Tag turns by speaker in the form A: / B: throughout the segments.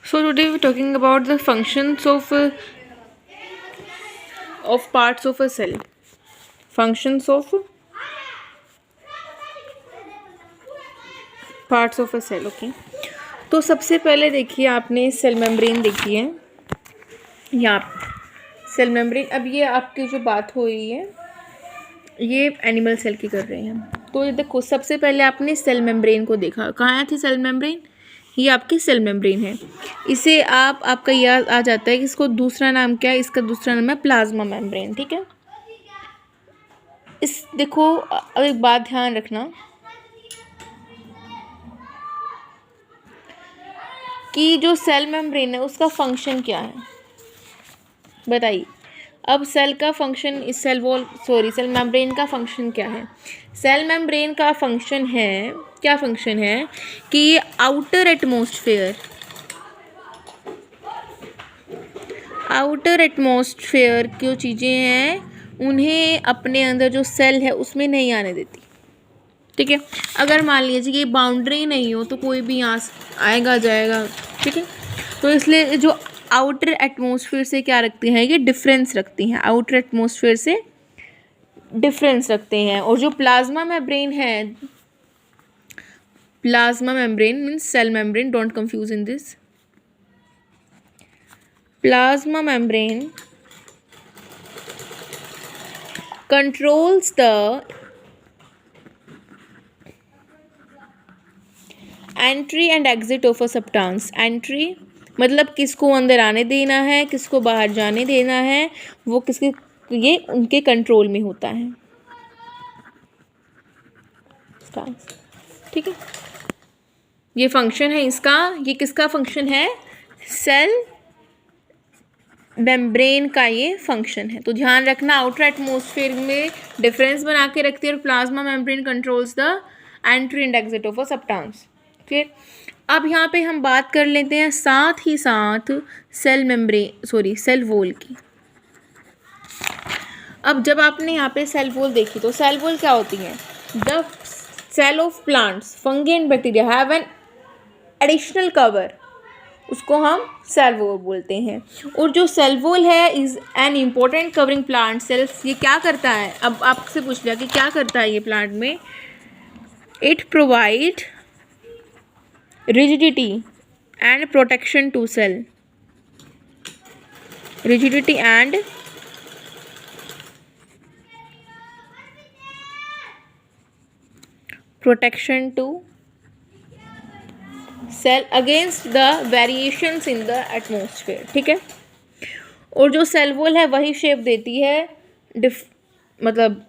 A: So today we're talking about the functions of parts of a cell. Functions of parts of a cell. Okay. तो सबसे पहले देखिए आपने cell membrane देखी है यहाँ सेल मेम्ब्रेन। अब ये आपकी जो बात हो रही है ये एनिमल सेल की कर रहे हैं हम। तो ये देखो सबसे पहले आपने सेल मेम्ब्रेन को देखा। कहाँ थी सेल मेम्ब्रेन? ये आपकी सेल मेम्ब्रेन है। इसे आपका याद आ जाता है कि इसको दूसरा नाम क्या है। इसका दूसरा नाम है प्लाज्मा मेम्ब्रेन। ठीक है। इस देखो अब एक बात ध्यान रखना कि जो सेल मेम्ब्रेन है उसका फंक्शन क्या है, बताइए। अब सेल का फंक्शन इस सेल मेम्ब्रेन का फंक्शन क्या है? सेल मेम्ब्रेन का फंक्शन है, क्या फंक्शन है कि आउटर एटमॉस्फेयर की चीज़ें हैं उन्हें अपने अंदर जो सेल है उसमें नहीं आने देती। ठीक है। अगर मान लीजिए कि बाउंड्री नहीं हो तो कोई भी यहाँ आएगा जाएगा। ठीक है। तो इसलिए जो आउटर एटमॉस्फेयर से क्या रखती हैं, ये डिफरेंस रखती हैं, आउटर एटमॉस्फेयर से डिफरेंस रखते हैं। और जो प्लाज्मा मेम्ब्रेन है, plasma membrane means cell membrane, don't confuse in this. Plasma membrane controls the entry and exit of a substance. Entry मतलब किसको अंदर आने देना है, किसको बाहर जाने देना है, वो किसके, ये उनके कंट्रोल में होता है। ठीक है। ये फंक्शन है इसका। ये किसका फंक्शन है? सेल मेम्ब्रेन का ये फंक्शन है। तो ध्यान रखना आउटर एटमॉस्फेयर में डिफरेंस बना के रखती है और plasma membrane controls the entry and exit of a substance. फिर अब यहाँ पे हम बात कर लेते हैं साथ ही साथ सेल वॉल की। अब जब आपने यहाँ पे सेल वॉल देखी तो सेल वॉल क्या होती है? The cell of plants, fungi and bacteria have an additional cover, उसको हम सेल वॉल बोलते हैं। और जो सेल वॉल है is an important covering plant cells. ये क्या करता है? अब आपसे पूछ लिया कि क्या करता है ये प्लांट में। It provide rigidity and protection to cell, rigidity and protection to cell against the variations in the atmosphere। ठीक है। और जो सेल वॉल है वही शेप देती है मतलब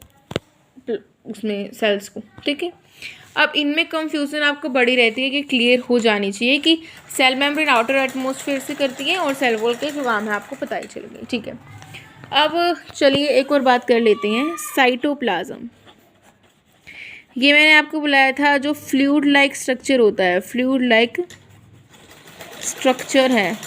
A: उसमें सेल्स को। ठीक है। अब इनमें कंफ्यूजन आपको बड़ी रहती है कि क्लियर हो जानी चाहिए कि सेल मेम्ब्रेन आउटर एटमॉस्फेयर से करती है और सेल वॉल के जो काम है आपको पता ही चल गई। ठीक है। अब चलिए एक और बात कर लेते हैं, साइटोप्लाज्म। ये मैंने आपको बुलाया था जो फ्लूइड लाइक स्ट्रक्चर होता है, फ्लूइड लाइक स्ट्रक्चर है।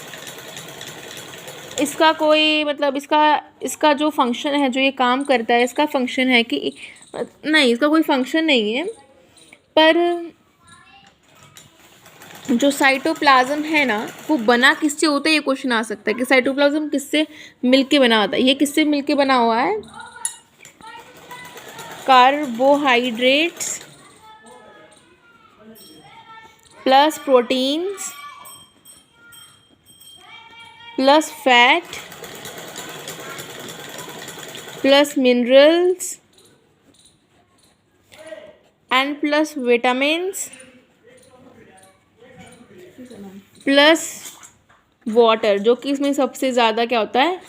A: इसका कोई मतलब इसका जो फंक्शन है, जो ये काम करता है, इसका फंक्शन है कि नहीं, इसका कोई फंक्शन नहीं है। पर जो साइटोप्लाज्म है ना वो बना किससे होता है, ये क्वेश्चन आ सकता है कि साइटोप्लाज्म किससे मिलके बना होता है। ये किससे मिलके बना हुआ है? Carbohydrates plus proteins plus fat plus minerals and plus vitamins plus water, जो कि इसमें सबसे ज़्यादा क्या होता है,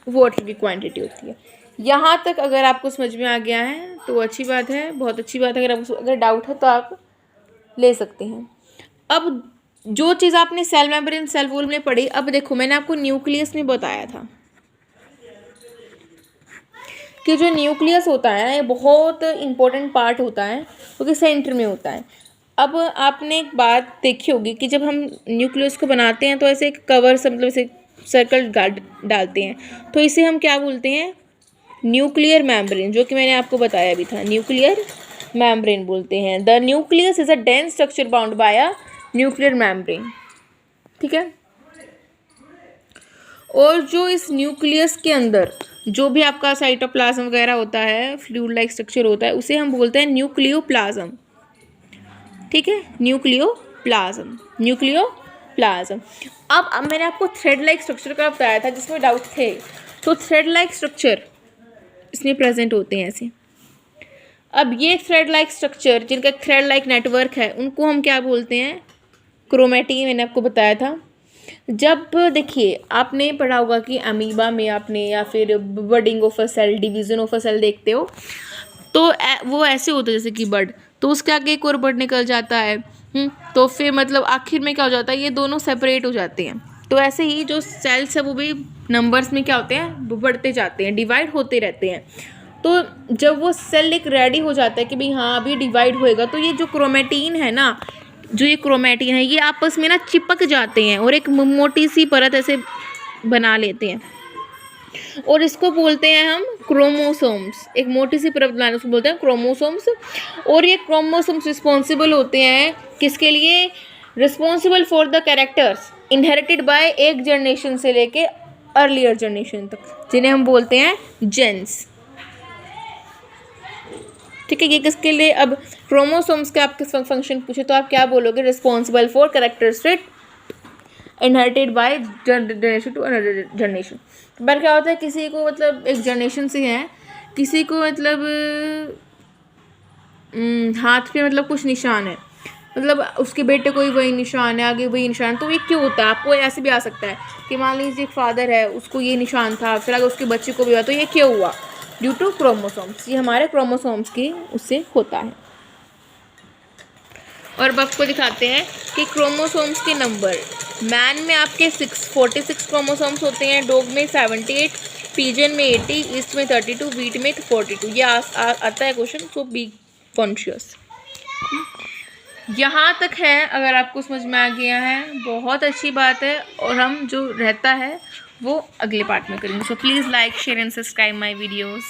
A: वाटर की क्वांटिटी होती है। यहाँ तक अगर आपको समझ में आ गया है तो अच्छी बात है, बहुत अच्छी बात है। अगर डाउट है तो आप ले सकते हैं। अब जो चीज़ आपने सेल मेम्ब्रेन सेल वॉल में पढ़ी, अब देखो मैंने आपको न्यूक्लियस में बताया था कि जो न्यूक्लियस होता है ये बहुत इम्पोर्टेंट पार्ट होता है क्योंकि सेंटर में होता है। अब आपने एक बात देखी होगी कि जब हम न्यूक्लियस को बनाते हैं तो ऐसे एक कवर से मतलब ऐसे सर्कल डालते हैं, तो इसे हम क्या बोलते हैं? न्यूक्लियर मेम्ब्रेन, जो कि मैंने आपको बताया भी था, न्यूक्लियर मेम्ब्रेन बोलते हैं। The nucleus is a dense structure bound by a nuclear membrane. ठीक है। और जो इस न्यूक्लियस के अंदर जो भी आपका साइटोप्लाज्म वगैरह होता है, फ्लूइड लाइक स्ट्रक्चर होता है, उसे हम बोलते हैं न्यूक्लियोप्लाज्म। ठीक है, न्यूक्लियोप्लाज्म, न्यूक्लियोप्लाज्म। अब मैंने आपको थ्रेड लाइक स्ट्रक्चर का बताया था जिसमें डाउट थे, तो थ्रेड लाइक स्ट्रक्चर इसमें प्रेजेंट होते हैं ऐसे। अब ये थ्रेड लाइक स्ट्रक्चर जिनका थ्रेड लाइक नेटवर्क है उनको हम क्या बोलते हैं, क्रोमैटिन। मैंने आपको बताया था। जब देखिए आपने पढ़ा होगा कि अमीबा में आपने या फिर budding of a cell, division of a cell देखते हो, तो वो ऐसे होता है जैसे कि बड, तो उसके आगे एक और बड निकल जाता है। तो फिर मतलब आखिर में क्या हो जाता है, ये दोनों सेपरेट हो जाते हैं। तो ऐसे ही जो सेल्स है वो भी नंबर्स में क्या होते हैं, बढ़ते जाते हैं, डिवाइड होते रहते हैं। तो जब वो सेल एक रेडी हो जाता है कि भाई हाँ अभी डिवाइड होएगा, तो ये जो क्रोमैटिन है ना, जो ये क्रोमैटिन है, ये आपस में ना चिपक जाते हैं और एक मोटी सी परत ऐसे बना लेते हैं, और इसको बोलते हैं हम क्रोमोसोम्स। एक मोटी सी परत बनाने उसको बोलते हैं क्रोमोसोम्स। और ये क्रोमोसोम्स रिस्पॉन्सिबल होते हैं किसके लिए, responsible for the characters inherited by एक जनरेशन से लेके अर्लियर जनरेशन तक, जिन्हें हम बोलते हैं जेन्स। ठीक है, ये किसके लिए, अब क्रोमोसोम्स के आपके फंक्शन पूछे तो आप क्या बोलोगे, responsible for characteristic inherited by generation to another generation. पर क्या होता है, किसी को मतलब एक जनरेशन से है, किसी को मतलब हाथ पे मतलब कुछ निशान है, मतलब उसके बेटे को ही वही निशान है, आगे वही निशान। तो ये क्यों होता है, आपको ऐसे भी आ सकता है कि मान लीजिए एक फादर है, उसको ये निशान था, फिर अगर उसके बच्चे को भी हुआ, तो ये क्यों हुआ, ड्यू टू क्रोमोसोम्स। ये हमारे क्रोमोसोम्स की उससे होता है। और अब आपको दिखाते हैं कि क्रोमोसोम्स के नंबर। मैन में आपके 46 क्रोमोसोम्स होते हैं, डॉग में 78, पिजन में 80, ईस्ट में 32, वीट में 42। ये आता है क्वेश्चन, सो बी कॉन्शियस। यहाँ तक है, अगर आपको समझ में आ गया है बहुत अच्छी बात है, और हम जो रहता है वो अगले पार्ट में करेंगे। So please like, share and subscribe my videos.